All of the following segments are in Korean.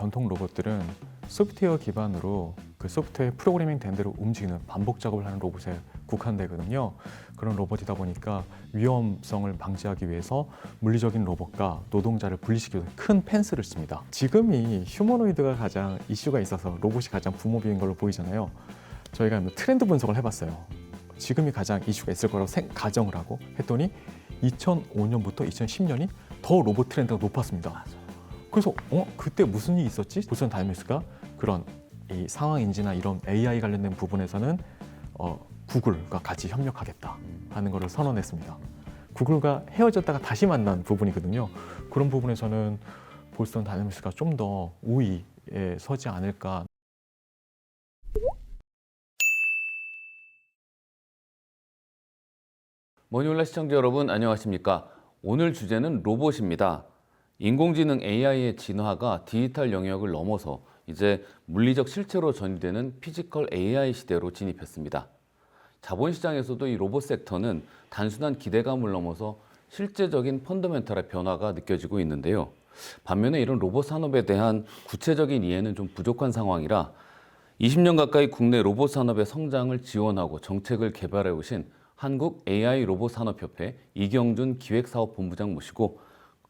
전통 로봇들은 소프트웨어 기반으로 그 소프트웨어 프로그래밍 된 대로 움직이는 반복 작업을 하는 로봇에 국한되거든요. 그런 로봇이다 보니까 위험성을 방지하기 위해서 물리적인 로봇과 노동자를 분리시키는 큰 펜스를 씁니다. 지금이 휴머노이드가 가장 이슈가 있어서 로봇이 가장 붐업인 걸로 보이잖아요. 저희가 트렌드 분석을 해봤어요. 지금이 가장 이슈가 있을 거라고 가정을 하고 했더니 2005년부터 2010년이 더 로봇 트렌드가 높았습니다. 그래서 그때 무슨 일이 있었지? 보스턴 다이내믹스가 그런 이 상황 인지나 이런 AI 관련된 부분에서는 구글과 같이 협력하겠다 하는 것을 선언했습니다. 구글과 헤어졌다가 다시 만난 부분이거든요. 그런 부분에서는 보스턴 다이내믹스가 좀 더 우위에 서지 않을까. 머니올라 시청자 여러분 안녕하십니까? 오늘 주제는 로봇입니다. 인공지능 AI의 진화가 디지털 영역을 넘어서 이제 물리적 실체로 전이되는 피지컬 AI 시대로 진입했습니다. 자본시장에서도 이 로봇 섹터는 단순한 기대감을 넘어서 실제적인 펀더멘털의 변화가 느껴지고 있는데요. 반면에 이런 로봇 산업에 대한 구체적인 이해는 좀 부족한 상황이라 20년 가까이 국내 로봇 산업의 성장을 지원하고 정책을 개발해 오신 한국 AI 로봇 산업협회 이경준 기획사업본부장 모시고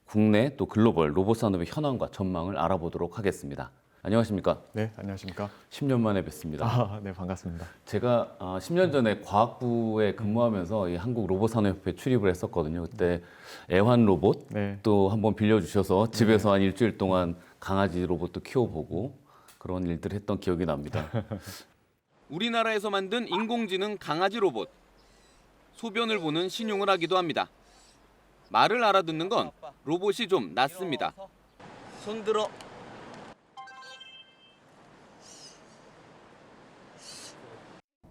국내 또 글로벌 로봇 산업의 현황과 전망을 알아보도록 하겠습니다. 안녕하십니까? 네, 안녕하십니까? 10년 만에 뵙습니다. 네, 반갑습니다. 제가 10년 전에 과학부에 근무하면서 이 한국 로봇 산업협회 출입을 했었거든요. 그때 애완 로봇 네. 또 한번 빌려주셔서 집에서 한 일주일 동안 강아지 로봇도 키워보고 그런 일들을 했던 기억이 납니다. 우리나라에서 만든 인공지능 강아지 로봇. 소변을 보는 신용을 하기도 합니다. 말을 알아듣는 건 로봇이 좀 낫습니다. 손 들어.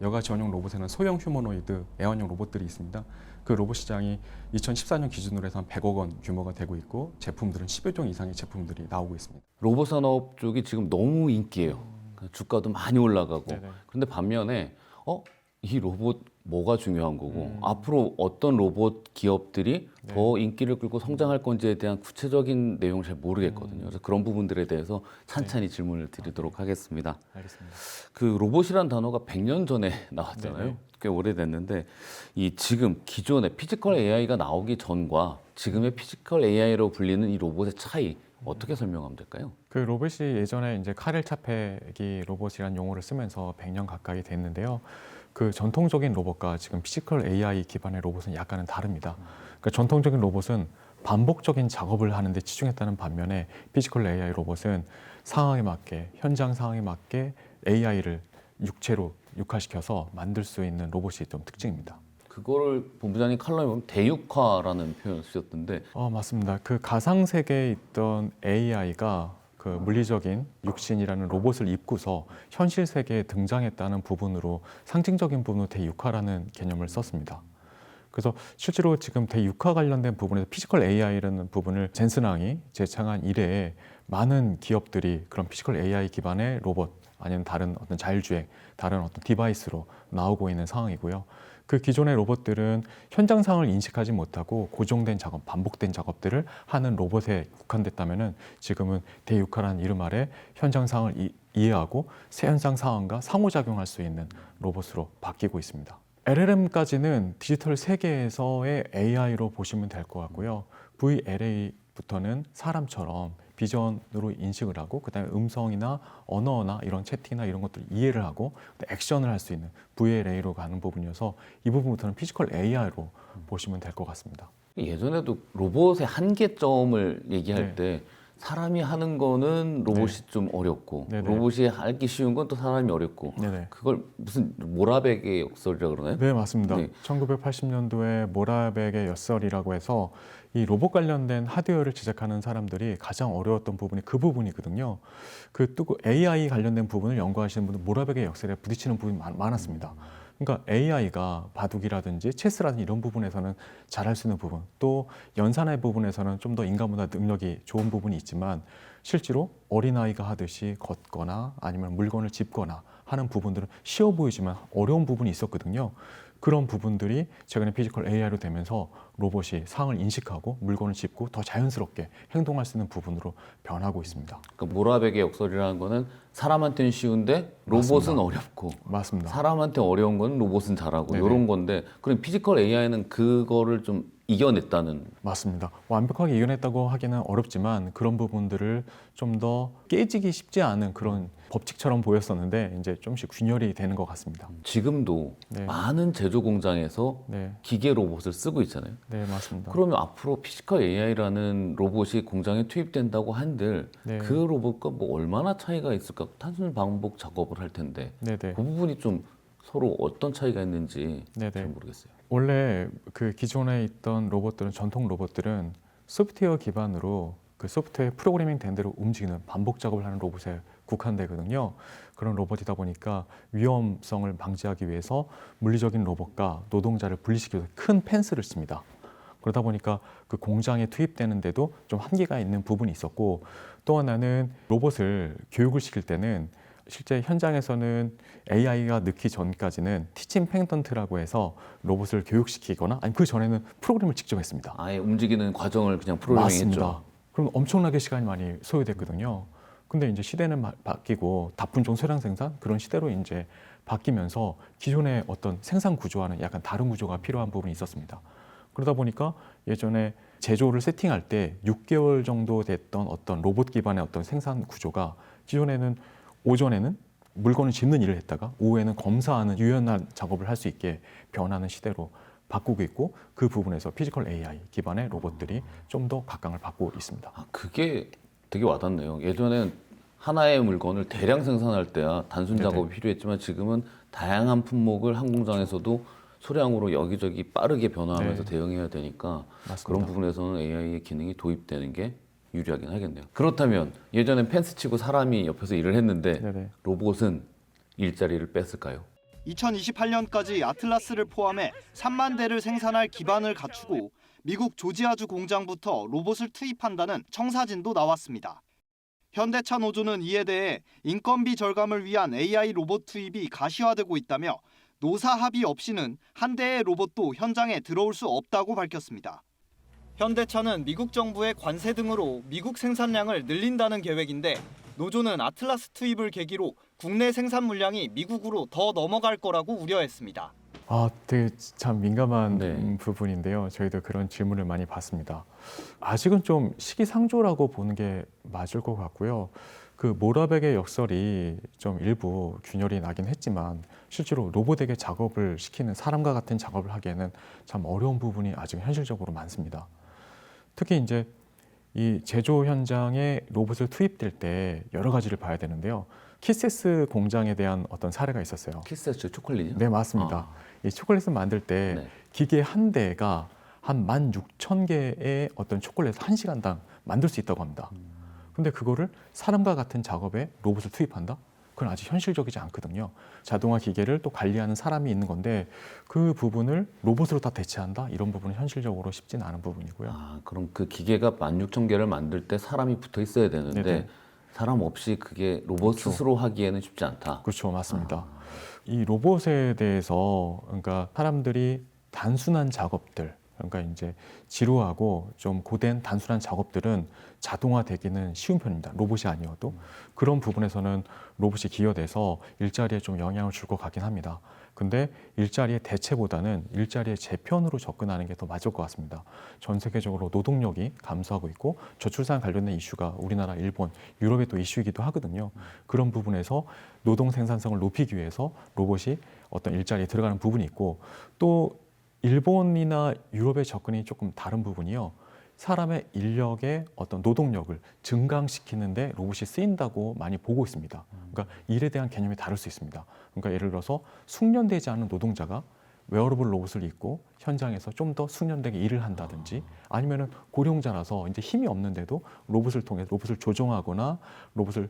여가 전용 로봇에는 소형 휴머노이드, 애완용 로봇들이 있습니다. 그 로봇 시장이 2014년 기준으로 해서 한 100억 원 규모가 되고 있고 제품들은 10여 종 이상의 제품들이 나오고 있습니다. 로봇 산업 쪽이 지금 너무 인기예요. 주가도 많이 올라가고. 네네. 그런데 반면에 이 로봇 뭐가 중요한 거고 앞으로 어떤 로봇 기업들이 네. 더 인기를 끌고 성장할 건지에 대한 구체적인 내용을 잘 모르겠거든요. 그래서 그런 부분들에 대해서 찬찬히 질문을 드리도록 하겠습니다. 알겠습니다. 그 로봇이란 단어가 100년 전에 나왔잖아요. 네네. 꽤 오래됐는데 이 지금 기존의 피지컬 AI가 나오기 전과 지금의 피지컬 AI로 불리는 이 로봇의 차이 어떻게 설명하면 될까요? 그 로봇이 예전에 이제 카렐 차펙이 로봇이라는 용어를 쓰면서 100년 가까이 됐는데요. 그 전통적인 로봇과 지금 피지컬 AI 기반의 로봇은 약간은 다릅니다. 그러니까 전통적인 로봇은 반복적인 작업을 하는 데 치중했다는 반면에 피지컬 AI 로봇은 상황에 맞게, 현장 상황에 맞게 AI를 육체로 육화시켜서 만들 수 있는 로봇이 좀 특징입니다. 그거를 본부장님 칼럼에 보면 대육화라는 표현을 쓰셨던데 맞습니다. 그 가상 세계에 있던 AI가 그 물리적인 육신이라는 로봇을 입고서 현실 세계에 등장했다는 부분으로 상징적인 부분으로 대육화라는 개념을 썼습니다. 그래서 실제로 지금 대육화 관련된 부분에서 피지컬 AI라는 부분을 젠슨 항이 제창한 이래에 많은 기업들이 그런 피지컬 AI 기반의 로봇 아니면 다른 어떤 자율주행, 다른 어떤 디바이스로 나오고 있는 상황이고요. 그 기존의 로봇들은 현장 상황을 인식하지 못하고 고정된 작업, 반복된 작업들을 하는 로봇에 국한됐다면은 지금은 대육화라는 이름 아래 현장 상황을 이해하고 새 현장 상황과 상호작용할 수 있는 로봇으로 바뀌고 있습니다. LLM까지는 디지털 세계에서의 AI로 보시면 될 것 같고요. VLA부터는 사람처럼 비전으로 인식을 하고 그다음에 음성이나 언어나 이런 채팅이나 이런 것들을 이해를 하고 액션을 할 수 있는 VLA로 가는 부분이어서 이 부분부터는 피지컬 AI로 보시면 될 것 같습니다. 예전에도 로봇의 한계점을 얘기할 네. 때 사람이 하는 거는 로봇이 좀 어렵고 네네. 로봇이 하기 쉬운 건 또 사람이 어렵고 네네. 그걸 무슨 모라백의 역설이라고 그러나요? 네, 맞습니다. 네. 1980년도에 모라백의 엿설이라고 해서 이 로봇 관련된 하드웨어를 제작하는 사람들이 가장 어려웠던 부분이 그 부분이거든요. 그 또 AI 관련된 부분을 연구하시는 분들 모라백의 역설에 부딪히는 부분이 많았습니다. 그러니까 AI가 바둑이라든지 체스라든지 이런 부분에서는 잘할 수 있는 부분, 또 연산의 부분에서는 좀 더 인간보다 능력이 좋은 부분이 있지만 실제로 어린아이가 하듯이 걷거나 아니면 물건을 짚거나 하는 부분들은 쉬워 보이지만 어려운 부분이 있었거든요. 그런 부분들이 최근에 피지컬 AI로 되면서 로봇이 상황을 인식하고 물건을 짚고 더 자연스럽게 행동할 수 있는 부분으로 변하고 있습니다. 그러니까 모라백의 역설이라는 거는 사람한테는 쉬운데 로봇은 맞습니다. 어렵고 맞습니다. 사람한테 어려운 건 로봇은 잘하고 네네. 이런 건데 그럼 피지컬 AI는 그거를 좀 이겨냈다는. 맞습니다. 완벽하게 이겨냈다고 하기는 어렵지만 그런 부분들을 좀 더 깨지기 쉽지 않은 그런 법칙처럼 보였었는데 이제 좀씩 균열이 되는 것 같습니다. 지금도 네. 많은 제조 공장에서 네, 기계 로봇을 쓰고 있잖아요. 네 맞습니다. 그러면 앞으로 피지컬 AI라는 로봇이 공장에 투입된다고 한들 네. 그 로봇과 뭐 얼마나 차이가 있을까? 단순 반복 작업을 할 텐데 네네. 그 부분이 좀 서로 어떤 차이가 있는지 네네. 잘 모르겠어요. 원래 그 기존에 있던 로봇들은 전통 로봇들은 소프트웨어 기반으로 그 소프트웨어 프로그래밍 된 대로 움직이는 반복 작업을 하는 로봇에 국한되거든요. 그런 로봇이다 보니까 위험성을 방지하기 위해서 물리적인 로봇과 노동자를 분리시켜서 큰 펜스를 씁니다. 그러다 보니까 그 공장에 투입되는데도 좀 한계가 있는 부분이 있었고 또 하나는 로봇을 교육을 시킬 때는 실제 현장에서는 AI가 넣기 전까지는 티칭 펜던트라고 해서 로봇을 교육시키거나 아니 그 전에는 프로그램을 직접 했습니다. 아예 움직이는 과정을 그냥 프로그래밍했죠. 맞습니다. 그럼 엄청나게 시간이 많이 소요됐거든요. 근데 이제 시대는 바뀌고 다분종 소량 생산 그런 시대로 이제 바뀌면서 기존의 어떤 생산 구조와는 약간 다른 구조가 필요한 부분이 있었습니다. 그러다 보니까 예전에 제조를 세팅할 때 6개월 정도 됐던 어떤 로봇 기반의 어떤 생산 구조가 기존에는 오전에는 물건을 짚는 일을 했다가 오후에는 검사하는 유연한 작업을 할 수 있게 변하는 시대로 바꾸고 있고 그 부분에서 피지컬 AI 기반의 로봇들이 좀 더 각광을 받고 있습니다. 아, 그게 되게 와닿네요. 예전엔 하나의 물건을 대량 생산할 때야 단순 네네. 작업이 필요했지만 지금은 다양한 품목을 한 공장에서도 소량으로 여기저기 빠르게 변화하면서 네. 대응해야 되니까 맞습니다. 그런 부분에서는 AI의 기능이 도입되는 게 유리하긴 하겠네요. 그렇다면 예전엔 펜스 치고 사람이 옆에서 일을 했는데 네네. 로봇은 일자리를 뺐을까요? 2028년까지 아틀라스를 포함해 3만 대를 생산할 기반을 갖추고 미국 조지아주 공장부터 로봇을 투입한다는 청사진도 나왔습니다. 현대차 노조는 이에 대해 인건비 절감을 위한 AI 로봇 투입이 가시화되고 있다며 노사 합의 없이는 한 대의 로봇도 현장에 들어올 수 없다고 밝혔습니다. 현대차는 미국 정부의 관세 등으로 미국 생산량을 늘린다는 계획인데 노조는 아틀라스 투입을 계기로 국내 생산 물량이 미국으로 더 넘어갈 거라고 우려했습니다. 아, 되게 참 민감한 네. 부분인데요. 저희도 그런 질문을 많이 받습니다. 아직은 좀 시기상조라고 보는 게 맞을 것 같고요. 그 모라백의 역설이 좀 일부 균열이 나긴 했지만 실제로 로봇에게 작업을 시키는 사람과 같은 작업을 하기에는 참 어려운 부분이 아직 현실적으로 많습니다. 특히 이제 이 제조 현장에 로봇을 투입될 때 여러 가지를 봐야 되는데요. 키세스 공장에 대한 어떤 사례가 있었어요. 키스에스 초콜릿이요? 네, 맞습니다. 이 초콜릿을 만들 때 네. 기계 한 대가 한 16,000개의 어떤 초콜릿을 1시간당 만들 수 있다고 합니다. 근데 그거를 사람과 같은 작업에 로봇을 투입한다? 그건 아직 현실적이지 않거든요. 자동화 기계를 또 관리하는 사람이 있는 건데 그 부분을 로봇으로 다 대체한다? 이런 부분은 현실적으로 쉽지는 않은 부분이고요. 아, 그럼 그 기계가 16,000개를 만들 때 사람이 붙어 있어야 되는데 네네. 사람 없이 그게 로봇 그렇죠. 스스로 하기에는 쉽지 않다. 그렇죠, 맞습니다. 이 로봇에 대해서 그러니까 사람들이 단순한 작업들, 그러니까 이제 지루하고 좀 고된 단순한 작업들은 자동화되기는 쉬운 편입니다. 로봇이 아니어도 그런 부분에서는 로봇이 기여돼서 일자리에 좀 영향을 줄 것 같긴 합니다. 근데 일자리의 대체보다는 일자리의 재편으로 접근하는 게 더 맞을 것 같습니다. 전 세계적으로 노동력이 감소하고 있고 저출산 관련된 이슈가 우리나라, 일본, 유럽의 또 이슈이기도 하거든요. 그런 부분에서 노동 생산성을 높이기 위해서 로봇이 어떤 일자리에 들어가는 부분이 있고 또 일본이나 유럽의 접근이 조금 다른 부분이요. 사람의 인력의 어떤 노동력을 증강시키는데 로봇이 쓰인다고 많이 보고 있습니다. 그러니까 일에 대한 개념이 다를 수 있습니다. 그러니까 예를 들어서 숙련되지 않은 노동자가 웨어러블 로봇을 입고 현장에서 좀 더 숙련되게 일을 한다든지 아니면은 고령자라서 이제 힘이 없는데도 로봇을 통해 로봇을 조종하거나 로봇을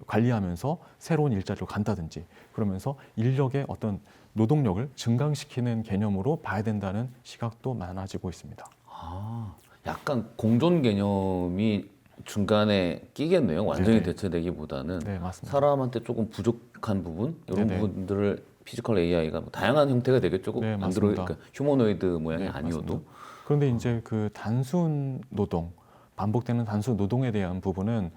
관리하면서 새로운 일자리로 간다든지 그러면서 인력의 어떤 노동력을 증강시키는 개념으로 봐야 된다는 시각도 많아지고 있습니다. 아, 약간 공존 개념이 중간에 끼겠네요. 완전히 네네. 대체되기보다는 네, 맞습니다. 사람한테 조금 부족한 부분 이런 네네. 부분들을 피지컬 AI가 다양한 형태가 되겠죠. 꼭 네, 안드로이드, 맞습니다. 그러니까 휴머노이드 모양이 네, 아니어도 맞습니다. 그런데 이제 그 단순 노동, 반복되는 단순 노동에 대한 부분은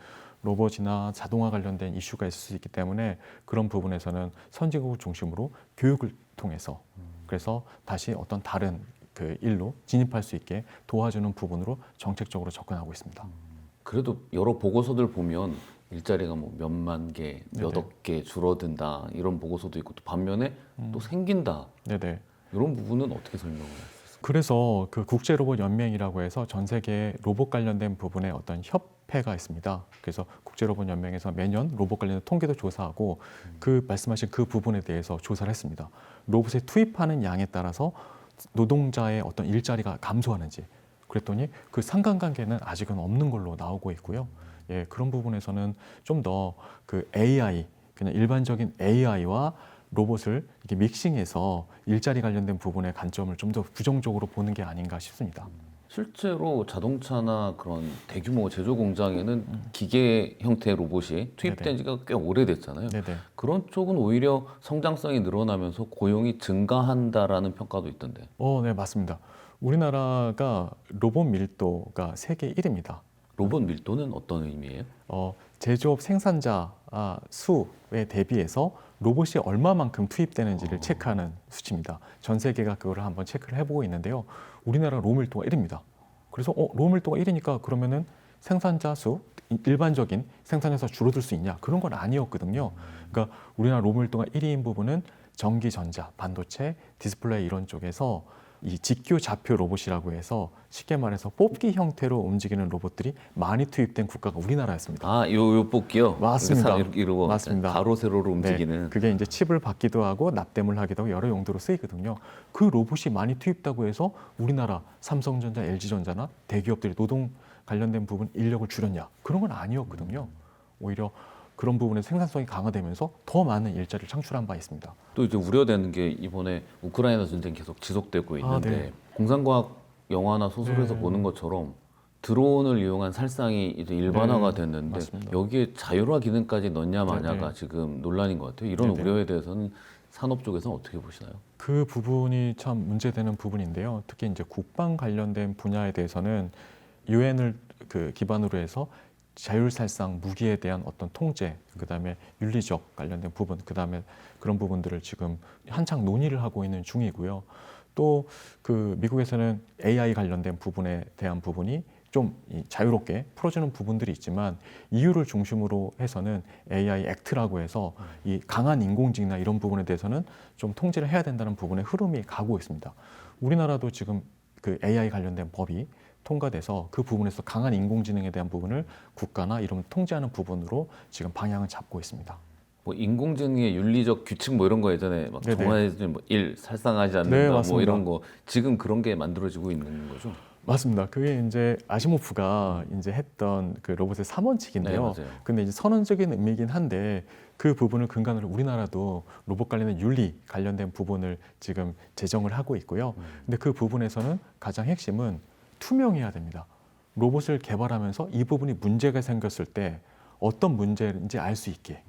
로봇이나 자동화 관련된 이슈가 있을 수 있기 때문에 그런 부분에서는 선진국을 중심으로 교육을 통해서 그래서 다시 어떤 다른 그 일로 진입할 수 있게 도와주는 부분으로 정책적으로 접근하고 있습니다. 그래도 여러 보고서들 보면 일자리가 뭐 몇만 개, 몇억 개 줄어든다 이런 보고서도 있고 또 반면에 또 생긴다 네네. 이런 부분은 어떻게 설명을 할 수 있을까요? 그래서 그 국제로봇연맹이라고 해서 전 세계 로봇 관련된 부분에 어떤 협회가 있습니다. 그래서 국제로봇연맹에서 매년 로봇 관련된 통계도 조사하고 그 말씀하신 그 부분에 대해서 조사를 했습니다. 로봇에 투입하는 양에 따라서 노동자의 어떤 일자리가 감소하는지 그랬더니 그 상관관계는 아직은 없는 걸로 나오고 있고요. 예, 그런 부분에서는 좀 더 그 AI 그냥 일반적인 AI와 로봇을 이렇게 믹싱해서 일자리 관련된 부분의 관점을 좀 더 부정적으로 보는 게 아닌가 싶습니다. 실제로 자동차나 그런 대규모 제조 공장에는 기계 형태의 로봇이 투입된 지가 꽤 오래됐잖아요. 네네. 그런 쪽은 오히려 성장성이 늘어나면서 고용이 증가한다라는 평가도 있던데. 네, 맞습니다. 우리나라가 로봇 밀도가 세계 1위입니다. 로봇 밀도는 어떤 의미예요? 제조업 생산자 수에 대비해서 로봇이 얼마만큼 투입되는지를 체크하는 수치입니다. 전 세계가 그거를 한번 체크를 해보고 있는데요. 우리나라 로봇 밀도가 1위입니다. 그래서 로봇 밀도가 1위니까 그러면은 생산자 수, 일반적인 생산에서 줄어들 수 있냐? 그런 건 아니었거든요. 그러니까 우리나라 로봇 밀도가 1위인 부분은 전기, 전자, 반도체, 디스플레이 이런 쪽에서 이 직교 좌표 로봇이라고 해서 쉽게 말해서 뽑기 형태로 움직이는 로봇들이 많이 투입된 국가가 우리나라였습니다. 요 뽑기요? 맞습니다. 이러고 맞습니다. 가로 세로로 움직이는. 네, 그게 이제 칩을 받기도 하고 납땜을 하기도 하고 여러 용도로 쓰이거든요. 그 로봇이 많이 투입다고 해서 우리나라 삼성전자, LG전자나 대기업들이 노동 관련된 부분 인력을 줄였냐? 그런 건 아니었거든요. 오히려 그런 부분에서 생산성이 강화되면서 더 많은 일자리를 창출한 바 있습니다. 또 이제 우려되는 게 이번에 우크라이나 전쟁이 계속 지속되고 있는데 네. 공상과학 영화나 소설에서 네. 보는 것처럼 드론을 이용한 살상이 이제 일반화가 됐는데 맞습니다. 여기에 자율화 기능까지 넣냐 마냐가 네. 지금 논란인 것 같아요. 이런 네. 우려에 대해서는 산업 쪽에서는 어떻게 보시나요? 그 부분이 참 문제되는 부분인데요. 특히 이제 국방 관련된 분야에 대해서는 유엔을 그 기반으로 해서 자율살상 무기에 대한 어떤 통제, 그다음에 윤리적 관련된 부분, 그다음에 그런 부분들을 지금 한창 논의를 하고 있는 중이고요. 또 그 미국에서는 AI 관련된 부분에 대한 부분이 좀 자유롭게 풀어주는 부분들이 있지만 EU를 중심으로 해서는 AI 액트라고 해서 이 강한 인공지능이나 이런 부분에 대해서는 좀 통제를 해야 된다는 부분의 흐름이 가고 있습니다. 우리나라도 지금 그 AI 관련된 법이 통과돼서 그 부분에서 강한 인공지능에 대한 부분을 국가나 이런 통제하는 부분으로 지금 방향을 잡고 있습니다. 뭐 인공지능의 윤리적 규칙 뭐 이런 거 예전에 막 네네. 정화해서 뭐 살상하지 네, 않는다 뭐 맞습니다. 이런 거 지금 그런 게 만들어지고 있는 거죠? 맞습니다. 그게 이제 아시모프가 이제 했던 그 로봇의 네, 3원칙인데요. 맞아요. 근데 이제 선언적인 의미이긴 한데 그 부분을 근간으로 우리나라도 로봇 관련된 윤리 관련된 부분을 지금 제정을 하고 있고요. 근데 그 부분에서는 가장 핵심은 투명해야 됩니다. 로봇을 개발하면서 이 부분이 문제가 생겼을 때 어떤 문제인지 알 수 있게.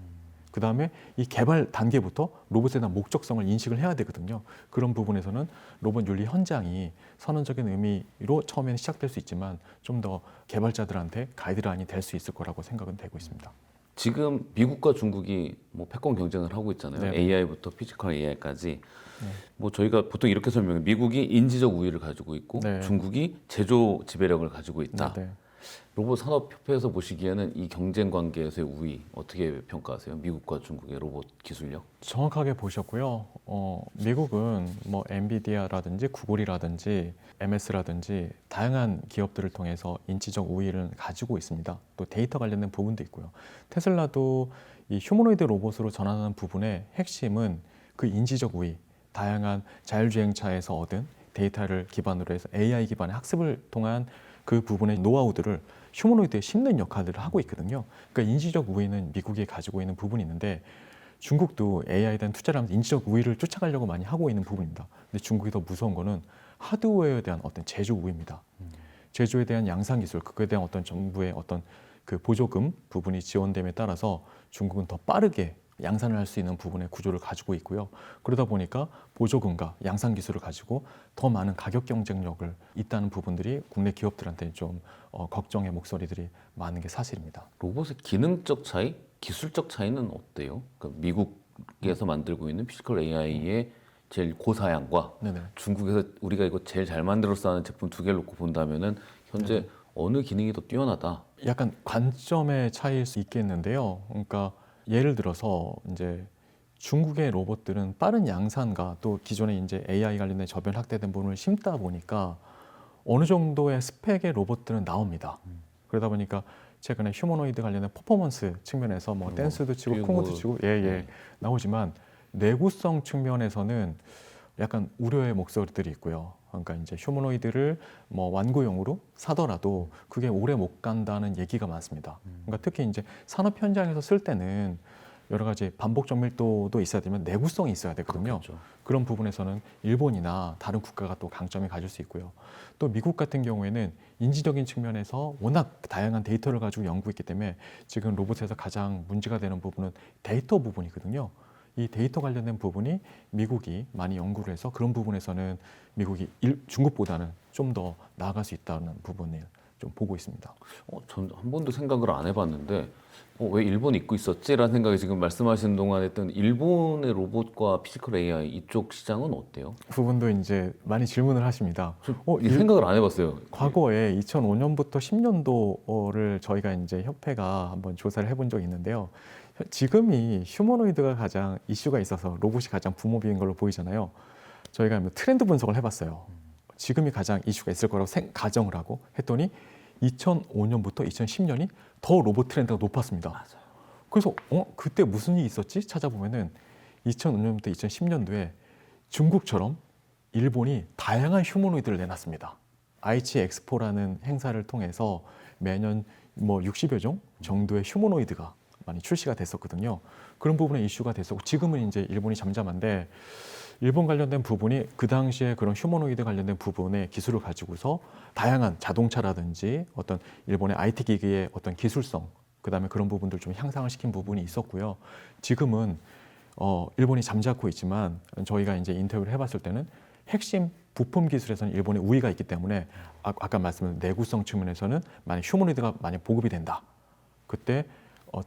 그 다음에 이 개발 단계부터 로봇에 대한 목적성을 인식을 해야 되거든요. 그런 부분에서는 로봇 윤리 현장이 선언적인 의미로 처음에는 시작될 수 있지만 좀 더 개발자들한테 가이드라인이 될 수 있을 거라고 생각은 되고 있습니다. 지금 미국과 중국이 뭐 패권 경쟁을 하고 있잖아요. 네. AI부터 피지컬 AI까지. 뭐 저희가 보통 이렇게 설명해요. 미국이 인지적 우위를 가지고 있고 네. 중국이 제조 지배력을 가지고 있다. 네. 로봇 산업협회에서 보시기에는 이 경쟁 관계에서의 우위 어떻게 평가하세요? 미국과 중국의 로봇 기술력? 정확하게 보셨고요. 미국은 뭐 엔비디아라든지 구글이라든지 MS라든지 다양한 기업들을 통해서 인지적 우위를 가지고 있습니다. 또 데이터 관련된 부분도 있고요. 테슬라도 이 휴머노이드 로봇으로 전환하는 부분의 핵심은 그 인지적 우위, 다양한 자율주행차에서 얻은 데이터를 기반으로 해서 AI 기반의 학습을 통한 그 부분의 노하우들을 휴머노이드에 심는 역할들을 하고 있거든요. 그러니까 인지적 우위는 미국이 가지고 있는 부분이 있는데 중국도 AI에 대한 투자를 하면서 인지적 우위를 쫓아가려고 많이 하고 있는 부분입니다. 근데 중국이 더 무서운 거는 하드웨어에 대한 어떤 제조 우위입니다. 제조에 대한 양산 기술, 그거에 대한 어떤 정부의 어떤 그 보조금 부분이 지원됨에 따라서 중국은 더 빠르게 양산을 할 수 있는 부분의 구조를 가지고 있고요. 그러다 보니까 보조금과 양산 기술을 가지고 더 많은 가격 경쟁력을 있다는 부분들이 국내 기업들한테 좀 걱정의 목소리들이 많은 게 사실입니다. 로봇의 기능적 차이, 기술적 차이는 어때요? 그러니까 미국에서 만들고 있는 피지컬 AI의 제일 고사양과 네네. 중국에서 우리가 이거 제일 잘 만들었어 하는 제품 두 개를 놓고 본다면은 현재 어느 기능이 더 뛰어나다? 약간 관점의 차이일 수 있겠는데요. 그러니까 예를 들어서 이제 중국의 로봇들은 빠른 양산과 또 기존에 이제 AI 관련된 저변 확대된 부분을 심다 보니까 어느 정도의 스펙의 로봇들은 나옵니다. 그러다 보니까 최근에 휴머노이드 관련된 퍼포먼스 측면에서 뭐 댄스도 치고 뛰고, 쿵우도 치고 나오지만 내구성 측면에서는 약간 우려의 목소리들이 있고요. 그러니까 이제 휴머노이드를 뭐 완구용으로 사더라도 그게 오래 못 간다는 얘기가 많습니다. 그러니까 특히 이제 산업 현장에서 쓸 때는 여러 가지 반복 정밀도도 있어야 되면 내구성이 있어야 되거든요. 그렇죠. 그런 부분에서는 일본이나 다른 국가가 또 강점을 가질 수 있고요. 또 미국 같은 경우에는 인지적인 측면에서 워낙 다양한 데이터를 가지고 연구했기 때문에 지금 로봇에서 가장 문제가 되는 부분은 데이터 부분이거든요. 이 데이터 관련된 부분이 미국이 많이 연구를 해서 그런 부분에서는 미국이 중국보다는 좀 더 나아갈 수 있다는 부분을 좀 보고 있습니다. 전 한 번도 생각을 안 해봤는데 왜 일본 잊고 있었지라는 생각이 지금 말씀하시는 동안 했던 일본의 로봇과 피지컬 AI 이쪽 시장은 어때요? 그 부분도 이제 많이 질문을 하십니다. 이 생각을 안 해봤어요. 과거에 2005년부터 10년도를 저희가 이제 협회가 한번 조사를 해본 적이 있는데요. 지금이 휴머노이드가 가장 이슈가 있어서 로봇이 가장 붐업인 걸로 보이잖아요. 저희가 트렌드 분석을 해봤어요. 지금이 가장 이슈가 있을 거라고 가정을 하고 했더니 2005년부터 2010년이 더 로봇 트렌드가 높았습니다. 맞아요. 그래서 그때 무슨 일이 있었지? 찾아보면은 2005년부터 2010년도에 중국처럼 일본이 다양한 휴머노이드를 내놨습니다. 아이치 엑스포라는 행사를 통해서 매년 뭐 60여 종 정도의 휴머노이드가 많이 출시가 됐었거든요. 그런 부분에 이슈가 됐었고 지금은 이제 일본이 잠잠한데 일본 관련된 부분이 그 당시에 그런 휴머노이드 관련된 부분의 기술을 가지고서 다양한 자동차라든지 어떤 일본의 IT 기기의 어떤 기술성 그다음에 그런 부분들 좀 향상을 시킨 부분이 있었고요. 지금은 일본이 잠자코 있지만 저희가 이제 인터뷰를 해봤을 때는 핵심 부품 기술에서는 일본의 우위가 있기 때문에 아까 말씀드린 내구성 측면에서는 만약 휴머노이드가 만약 보급이 된다. 그때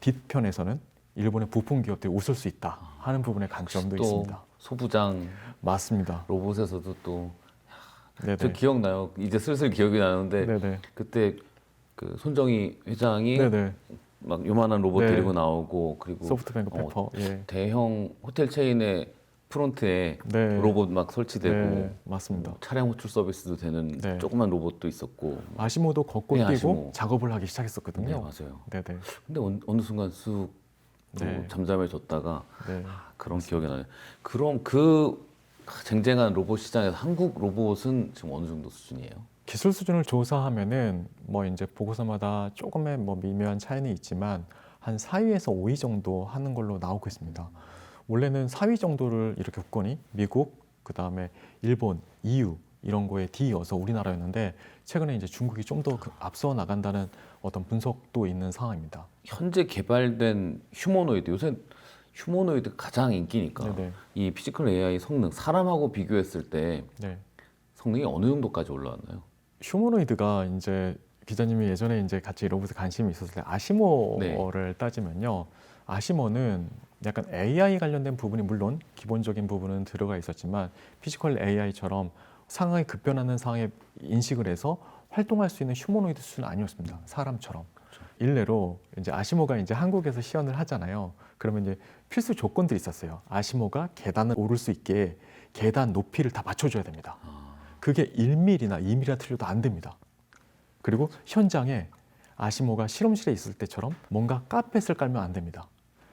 뒤편에서는 일본의 부품 기업들이 웃을 수 있다 하는 부분의 관점도 또 있습니다. 소부장 맞습니다. 로봇에서도 또 네네. 저 기억나요. 이제 슬슬 기억이 나는데 네네. 그때 그 손정희 회장이 네네. 막 요만한 로봇 네. 데리고 나오고 그리고 소프트뱅크 페퍼. 예. 대형 호텔 체인의 프론트에 네. 로봇 막 설치되고 네, 맞습니다. 차량 호출 서비스도 되는 네. 조그만 로봇도 있었고. 아시모도 걷고 네, 뛰고 아시모. 작업을 하기 시작했었거든요. 네, 맞아요. 네네. 근데 어느 순간 쑥 또 네. 잠잠해졌다가 네. 그런 기억이 나요. 그럼 그 쟁쟁한 로봇 시장에서 한국 로봇은 지금 어느 정도 수준이에요? 기술 수준을 조사하면은 뭐 이제 보고서마다 조금의 뭐 미묘한 차이는 있지만 한 4위에서 5위 정도 하는 걸로 나오고 있습니다. 원래는 4위 정도를 이렇게 국권이 미국, 그 다음에 일본, EU 이런 거에 뒤이어서 우리나라였는데 최근에 이제 중국이 좀 더 앞서 나간다는 어떤 분석도 있는 상황입니다. 현재 개발된 휴머노이드, 요새 휴머노이드 가장 인기니까 네네. 이 피지컬 AI 성능 사람하고 비교했을 때 네. 성능이 어느 정도까지 올라왔나요? 휴머노이드가 이제 기자님이 예전에 이제 같이 로봇에 관심이 있었을 때 아시모를 따지면요. 아시모는 약간 AI 관련된 부분이 물론 기본적인 부분은 들어가 있었지만 피지컬 AI처럼 상황이 급변하는 상황에 인식을 해서 활동할 수 있는 휴머노이드 수준은 아니었습니다. 사람처럼. 일례로 이제 아시모가 이제 한국에서 시연을 하잖아요. 그러면 이제 필수 조건들이 있었어요. 아시모가 계단을 오를 수 있게 계단 높이를 다 맞춰줘야 됩니다. 그게 1mm나 2mm 틀려도 안 됩니다. 그리고 현장에 아시모가 실험실에 있을 때처럼 뭔가 카펫을 깔면 안 됩니다.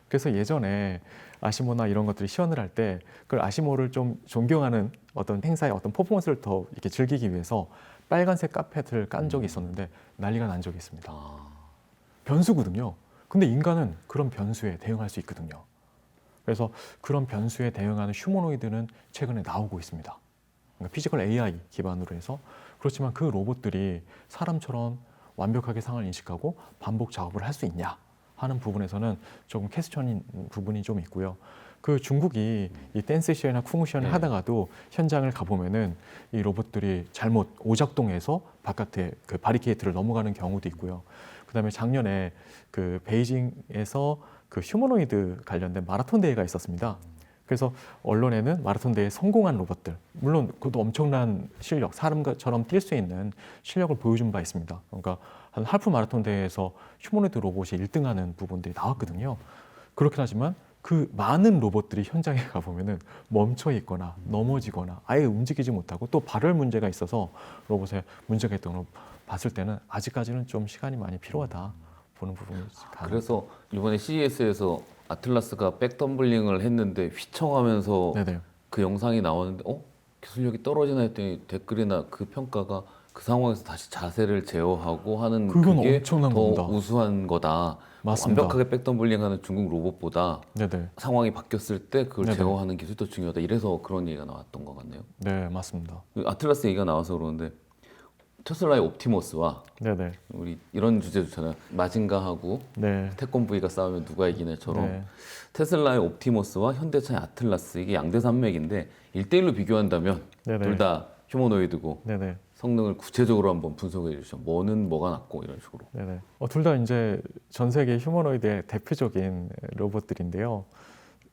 그래서 예전에 아시모나 이런 것들이 시연을 할 때 그걸 아시모를 좀 존경하는 어떤 행사의 어떤 퍼포먼스를 더 이렇게 즐기기 위해서 빨간색 카펫을 깐 적이 있었는데 난리가 난 적이 있습니다. 변수거든요. 근데 인간은 그런 변수에 대응할 수 있거든요. 그래서 그런 변수에 대응하는 휴머노이드는 최근에 나오고 있습니다. 그러니까 피지컬 AI 기반으로 해서 그렇지만 그 로봇들이 사람처럼 완벽하게 상황을 인식하고 반복 작업을 할 수 있냐 하는 부분에서는 조금 퀘스천인 부분이 좀 있고요. 그 중국이 이 댄스쇼나 쿵우쇼를 네. 하다가도 현장을 가보면은 이 로봇들이 잘못 오작동해서 바깥에 그 바리케이트를 넘어가는 경우도 있고요. 그다음에 작년에 그 베이징에서 그 휴머노이드 관련된 마라톤 대회가 있었습니다. 그래서 언론에는 마라톤 대회에 성공한 로봇들, 물론 그것도 엄청난 실력, 사람처럼 뛸 수 있는 실력을 보여준 바 있습니다. 그러니까 한 할프 마라톤 대회에서 휴머노이드 로봇이 1등하는 부분들이 나왔거든요. 그렇긴 하지만 그 많은 로봇들이 현장에 가보면은 멈춰 있거나 넘어지거나 아예 움직이지 못하고 또 발열 문제가 있어서 로봇에 문제가 있던 걸 봤을 때는 아직까지는 좀 시간이 많이 필요하다 보는 부분이 가능합니다. 그래서 이번에 CES에서 아틀라스가 백덤블링을 했는데 휘청하면서 네네. 그 영상이 나오는데 기술력이 떨어지나 했더니 댓글이나 그 평가가 그 상황에서 다시 자세를 제어하고 하는 그건 그게 엄청난 더 겁니다. 우수한 거다. 맞습니다. 완벽하게 백덤블링하는 중국 로봇보다 네네. 상황이 바뀌었을 때 그걸 네네. 제어하는 기술이 더 중요하다. 이래서 그런 얘기가 나왔던 것 같네요. 네, 맞습니다. 아틀라스 얘기가 나와서 그러는데 테슬라의 옵티머스와 네네. 우리 이런 주제 좋잖아요. 마징가하고 네. 태권브이가 싸우면 누가 이기네처럼 네. 테슬라의 옵티머스와 현대차의 아틀라스 이게 양대 산맥인데 1대1로 비교한다면 네네. 둘 다 휴머노이드고 네네. 성능을 구체적으로 한번 분석해 주시죠. 뭐는 뭐가 낫고 이런 식으로. 네네. 둘 다 이제 전 세계 휴머노이드의 대표적인 로봇들인데요.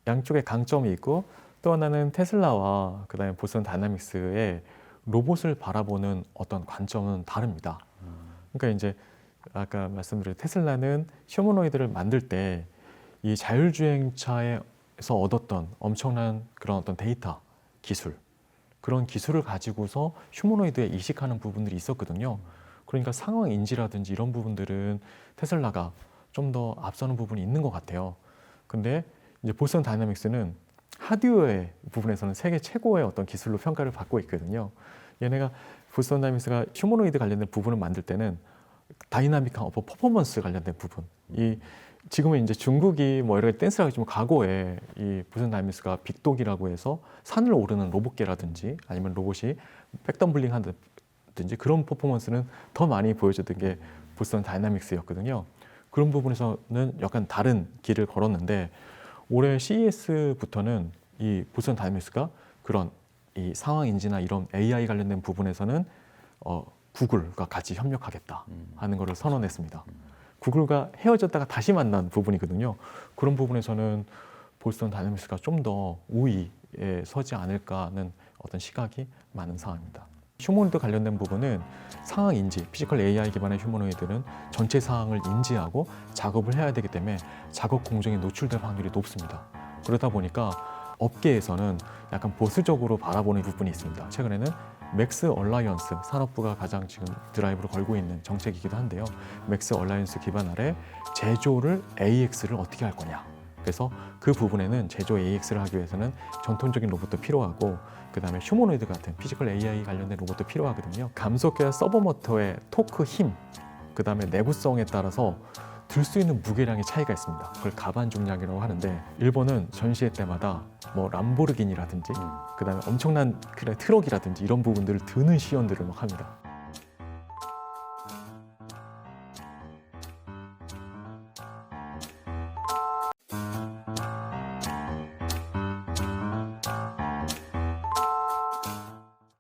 양쪽에 강점이 있고 또 하나는 테슬라와 그다음에 보스턴 다이나믹스의 로봇을 바라보는 어떤 관점은 다릅니다. 그러니까 이제 아까 말씀드린 테슬라는 휴머노이드를 만들 때 이 자율주행차에서 얻었던 엄청난 그런 어떤 데이터, 기술, 그런 기술을 가지고서 휴머노이드에 이식하는 부분들이 있었거든요. 그러니까 상황 인지라든지 이런 부분들은 테슬라가 좀 더 앞서는 부분이 있는 것 같아요. 근데 이제 보스턴 다이나믹스는 하드웨어 부분에서는 세계 최고의 어떤 기술로 평가를 받고 있거든요. 얘네가 보스턴 다이나믹스가 휴머노이드 관련된 부분을 만들 때는 다이나믹한 퍼포먼스 관련된 부분, 이 지금은 이제 중국이 뭐 여러 가지 댄스를 하지만 과거에 이 보스턴 다이나믹스가 빅독이라고 해서 산을 오르는 로봇계라든지 아니면 로봇이 백덤블링 한다든지 그런 퍼포먼스는 더 많이 보여줬던 게 보스턴 다이나믹스였거든요. 그런 부분에서는 약간 다른 길을 걸었는데 올해 CES부터는 이 보스턴 다이나믹스가 그런 이 상황 인지나 이런 AI 관련된 부분에서는 구글과 같이 협력하겠다 하는 것을 선언했습니다. 구글과 헤어졌다가 다시 만난 부분이거든요. 그런 부분에서는 보스턴 다이나믹스가 좀 더 우위에 서지 않을까 하는 어떤 시각이 많은 상황입니다. 휴머노이드 관련된 부분은 상황 인지, 피지컬 AI 기반의 휴머노이드는 전체 상황을 인지하고 작업을 해야 되기 때문에 작업 공정에 노출될 확률이 높습니다. 그러다 보니까 업계에서는 약간 보수적으로 바라보는 부분이 있습니다. 최근에는 맥스 얼라이언스 산업부가 가장 지금 드라이브를 걸고 있는 정책이기도 한데요. 맥스 얼라이언스 기반 아래 제조를 AX를 어떻게 할 거냐. 그래서 그 부분에는 제조 AX를 하기 위해서는 전통적인 로봇도 필요하고 그다음에 휴머노이드 같은 피지컬 AI 관련된 로봇도 필요하거든요. 감속계와 서버 모터의 토크 힘, 그다음에 내구성에 따라서 들 수 있는 무게량의 차이가 있습니다. 그걸 가반 중량이라고 하는데 일본은 전시회 때마다 뭐 람보르기니라든지 그다음에 엄청난 그런 트럭이라든지 이런 부분들을 드는 시연들을 막 합니다.